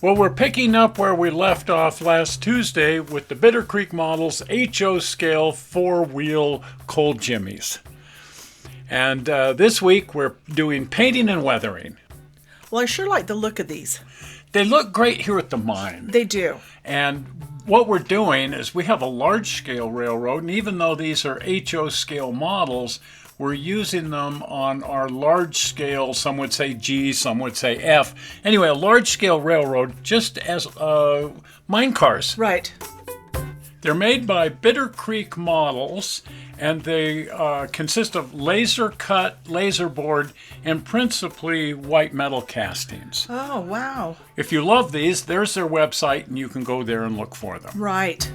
Well, we're picking up where we left off last Tuesday with the Bitter Creek Models HO scale 4-wheel cold Jimmies. And this week we're doing painting and weathering. Well, I sure like the look of these. They look great here at the mine. They do. And what we're doing is we have a large scale railroad, and even though these are HO scale models, we're using them on our large scale, some would say G, some would say F. Anyway, a large scale railroad just as mine cars. Right. They're made by Bitter Creek Models, and they consist of laser cut, laser board, and principally white metal castings. Oh, wow. If you love these, there's their website, and you can go there and look for them. Right.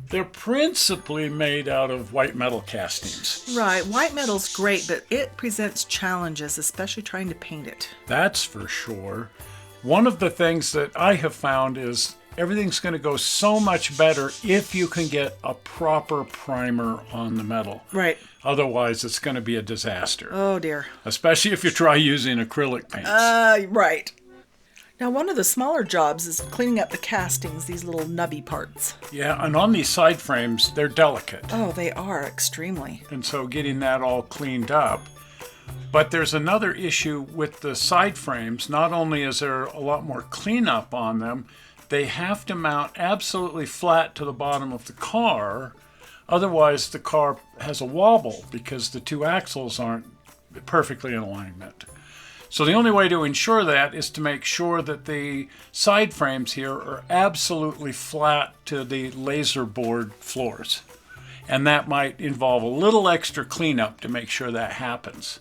They're principally made out of white metal castings. Right. White metal's great, but it presents challenges, especially trying to paint it. That's for sure. One of the things that I have found is everything's going to go so much better if you can get a proper primer on the metal. Right. Otherwise, it's going to be a disaster. Oh, dear. Especially if you try using acrylic paints. Right. Now, one of the smaller jobs is cleaning up the castings, these little nubby parts. Yeah, and on these side frames, they're delicate. Oh, they are, extremely. And so getting that all cleaned up. But there's another issue with the side frames. Not only is there a lot more cleanup on them, they have to mount absolutely flat to the bottom of the car. Otherwise, the car has a wobble because the two axles aren't perfectly in alignment. So the only way to ensure that is to make sure that the side frames here are absolutely flat to the laser board floors. And that might involve a little extra cleanup to make sure that happens.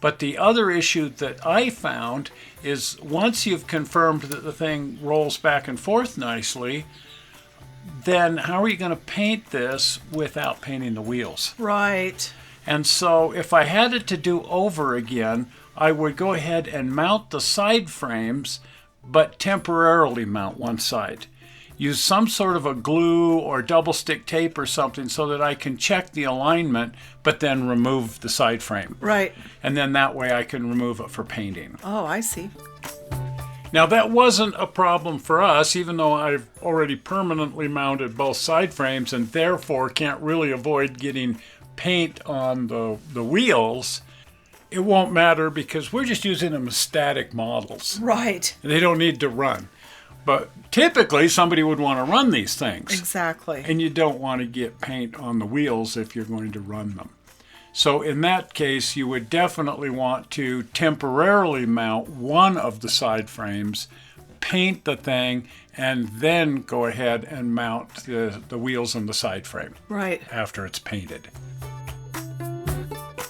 But the other issue that I found is once you've confirmed that the thing rolls back and forth nicely, then how are you going to paint this without painting the wheels? Right. And so if I had it to do over again, I would go ahead and mount the side frames, but temporarily mount one side. Use some sort of a glue or double stick tape or something so that I can check the alignment, but then remove the side frame. Right. And then that way I can remove it for painting. Oh, I see. Now that wasn't a problem for us, even though I've already permanently mounted both side frames and therefore can't really avoid getting paint on the wheels. It won't matter because we're just using them as static models. Right. They don't need to run. But typically somebody would want to run these things. Exactly. And you don't want to get paint on the wheels if you're going to run them. So in that case, you would definitely want to temporarily mount one of the side frames, paint the thing, and then go ahead and mount the wheels on the side frame. Right. After it's painted.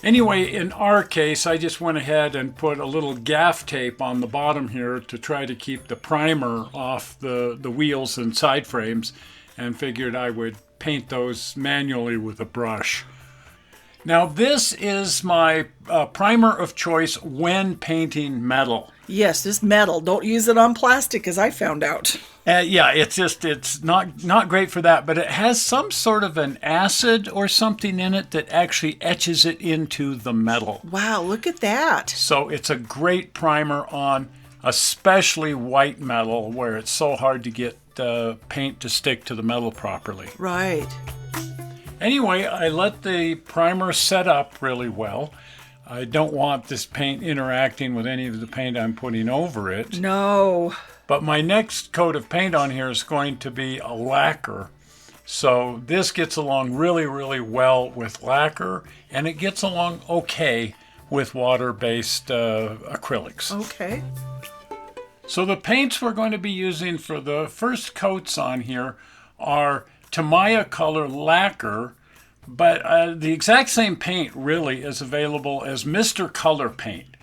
Anyway, in our case, I just went ahead and put a little gaff tape on the bottom here to try to keep the primer off the wheels and side frames, and figured I would paint those manually with a brush. Now, this is my primer of choice when painting metal. Yes, this metal. Don't use it on plastic, as I found out. Yeah, it's not great for that, but it has some sort of an acid or something in it that actually etches it into the metal. Wow, look at that. So it's a great primer on especially white metal where it's so hard to get paint to stick to the metal properly. Right. Anyway, I let the primer set up really well. I don't want this paint interacting with any of the paint I'm putting over it. No. But my next coat of paint on here is going to be a lacquer. So this gets along really, really well with lacquer, and it gets along okay with water-based acrylics. Okay. So the paints we're going to be using for the first coats on here are Tamia color lacquer, but the exact same paint really is available as Mr. Color paint,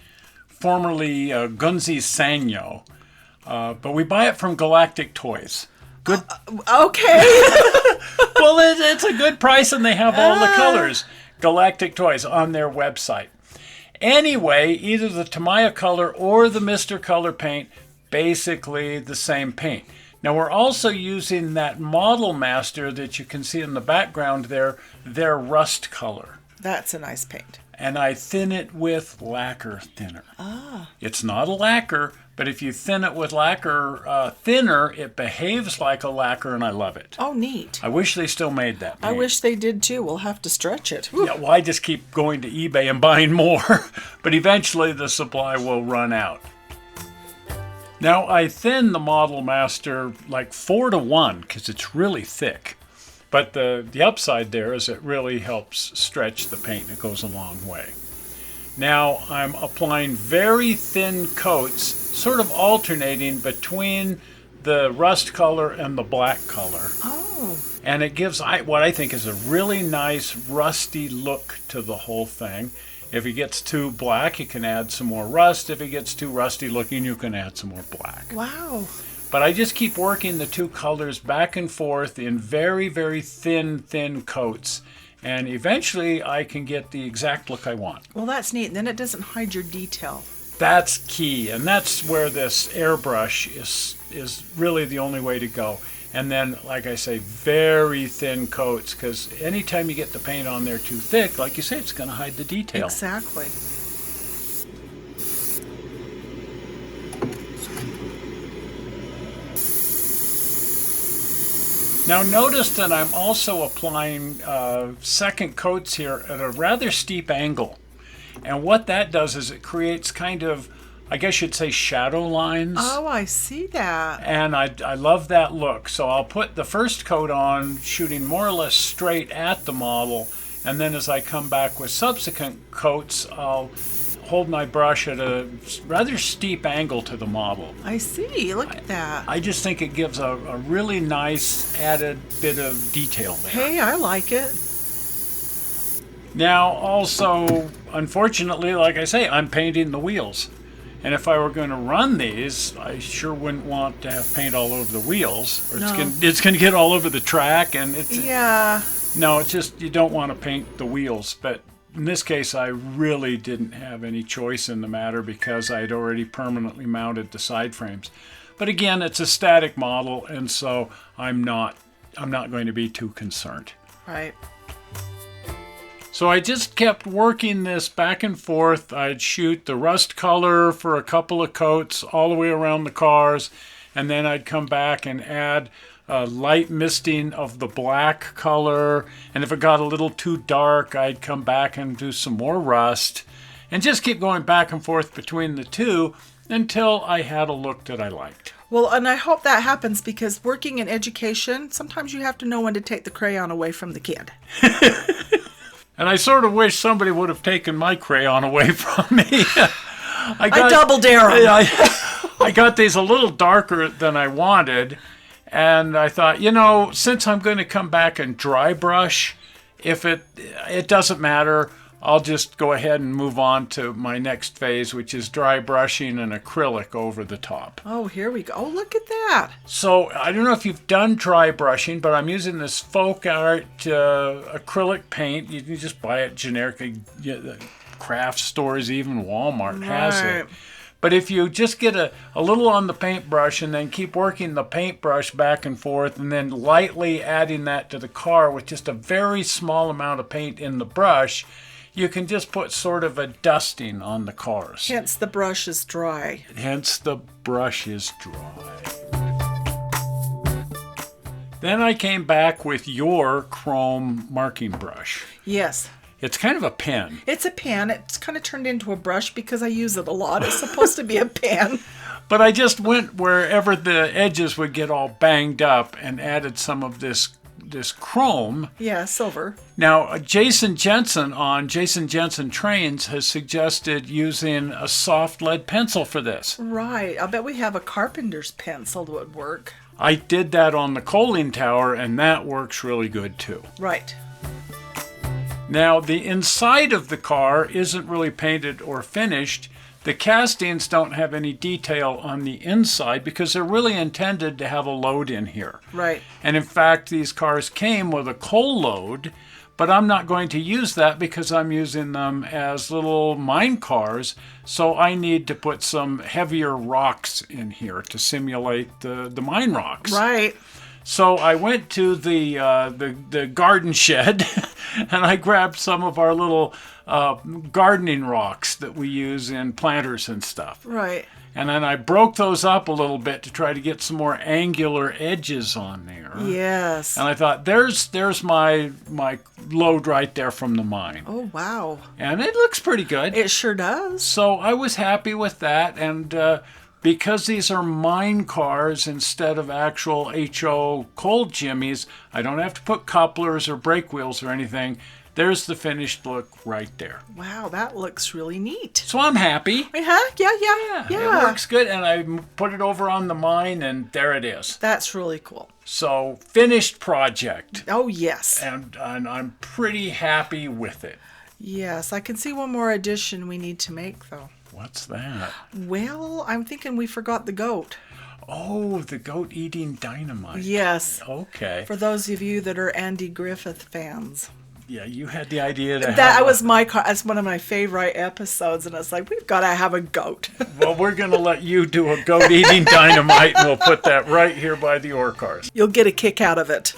formerly Gunzi Sanyo. But we buy it from Galactic Toys. Good. Okay. Well, it's a good price, and they have all the colors. Galactic Toys on their website. Anyway, either the Tamia color or the Mr. Color paint, basically the same paint. Now we're also using that Model Master that you can see in the background there, their rust color. That's a nice paint. and I thin it with lacquer thinner. Ah. It's not a lacquer, but if you thin it with lacquer thinner, it behaves like a lacquer, and I love it. Oh, neat. I wish they still made that paint. I wish they did too. We'll have to stretch it. Whew. Yeah, well, I just keep going to eBay and buying more, but eventually the supply will run out. Now, I thin the Model Master like 4 to 1 because it's really thick. But the upside there is it really helps stretch the paint. It goes a long way. Now, I'm applying very thin coats, sort of alternating between the rust color and the black color. Oh. And it gives what I think is a really nice rusty look to the whole thing. If it gets too black, you can add some more rust. If it gets too rusty looking, you can add some more black. Wow. But I just keep working the two colors back and forth in very, very thin coats. And eventually I can get the exact look I want. Well, that's neat. And then it doesn't hide your detail. That's key. And that's where this airbrush is really the only way to go. And then, like I say, very thin coats, because anytime you get the paint on there too thick, like you say, it's going to hide the detail. Exactly. Now notice that I'm also applying second coats here at a rather steep angle. And what that does is it creates kind of, I guess you'd say, shadow lines. Oh, I see that. And I love that look. So I'll put the first coat on, shooting more or less straight at the model. And then as I come back with subsequent coats, I'll hold my brush at a rather steep angle to the model. I see. Look at that. I just think it gives a really nice added bit of detail there. Hey, I like it. Now, also, unfortunately, like I say, I'm painting the wheels. And if I were going to run these, I sure wouldn't want to have paint all over the wheels. Or No. it's going to get all over the track. And Yeah. no, it's just you don't want to paint the wheels. But in this case, I really didn't have any choice in the matter because I'd already permanently mounted the side frames. But again, it's a static model, and so I'm not going to be too concerned. Right. So I just kept working this back and forth. I'd shoot the rust color for a couple of coats all the way around the cars, and then I'd come back and add a light misting of the black color. And if it got a little too dark, I'd come back and do some more rust, and just keep going back and forth between the two until I had a look that I liked. Well, and I hope that happens because working in education, sometimes you have to know when to take the crayon away from the kid. And I sort of wish somebody would have taken my crayon away from me. I double dare 'em. I got these a little darker than I wanted, and I thought, since I'm going to come back and dry brush, if it doesn't matter, I'll just go ahead and move on to my next phase, which is dry brushing and acrylic over the top. Oh, here we go. Oh, look at that. So I don't know if you've done dry brushing, but I'm using this folk art acrylic paint. You can just buy it generically. Craft stores, even Walmart has it. But if you just get a little on the paintbrush and then keep working the paintbrush back and forth and then lightly adding that to the car with just a very small amount of paint in the brush, you can just put sort of a dusting on the cars. Hence the brush is dry. Hence the brush is dry. Then I came back with your chrome marking brush. Yes. It's kind of a pen. It's a pen. It's kind of turned into a brush because I use it a lot. It's supposed to be a pen. But I just went wherever the edges would get all banged up and added some of this chrome. Yeah, silver. Now, Jason Jensen on Jason Jensen Trains has suggested using a soft lead pencil for this. Right. I bet we have a carpenter's pencil that would work. I did that on the coaling tower, and that works really good too. Right. Now, the inside of the car isn't really painted or finished. The castings don't have any detail on the inside because they're really intended to have a load in here. Right. And in fact, these cars came with a coal load, but I'm not going to use that because I'm using them as little mine cars, so I need to put some heavier rocks in here to simulate the mine rocks. Right. So I went to the garden shed and I grabbed some of our little gardening rocks that we use in planters and stuff. Right. And then I broke those up a little bit to try to get some more angular edges on there. Yes. And I thought, there's my load right there from the mine. Oh, wow. And it looks pretty good. It sure does. So I was happy with that. And because these are mine cars instead of actual HO cold Jimmies, I don't have to put couplers or brake wheels or anything. There's the finished look right there. Wow, that looks really neat. So I'm happy. Yeah. It works good, and I put it over on the mine, and there it is. That's really cool. So, finished project. Oh, yes. And I'm pretty happy with it. Yes, I can see one more addition we need to make, though. What's that? Well, I'm thinking we forgot the goat. Oh, the goat eating dynamite. Yes. Okay. For those of you that are Andy Griffith fans. Yeah, you had the idea to That's one of my favorite episodes, and it's like, we've got to have a goat. Well, we're going to let you do a goat eating dynamite, and we'll put that right here by the ore cars. You'll get a kick out of it.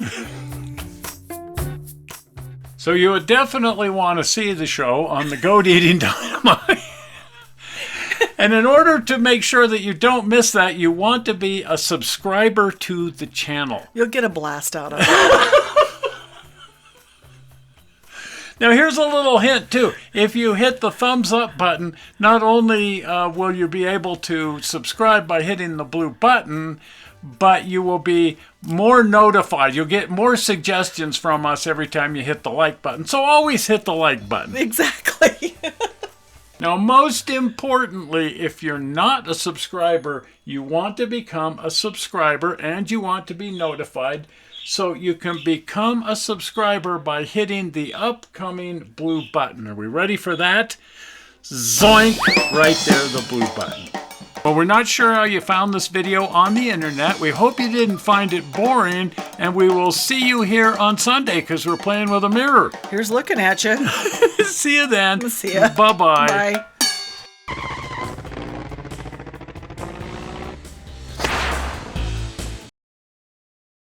So you would definitely want to see the show on the goat eating dynamite. And in order to make sure that you don't miss that, you want to be a subscriber to the channel. You'll get a blast out of it. Now, here's a little hint, too. If you hit the thumbs up button, not only will you be able to subscribe by hitting the blue button, but you will be more notified. You'll get more suggestions from us every time you hit the like button. So always hit the like button. Exactly. Now, most importantly, if you're not a subscriber, you want to become a subscriber and you want to be notified. So you can become a subscriber by hitting the upcoming blue button. Are we ready for that? Zoink! Right there, the blue button. Well, we're not sure how you found this video on the internet. We hope you didn't find it boring, and we will see you here on Sunday because we're playing with a mirror. Here's looking at you. See you then. See ya. Bye-bye. Bye.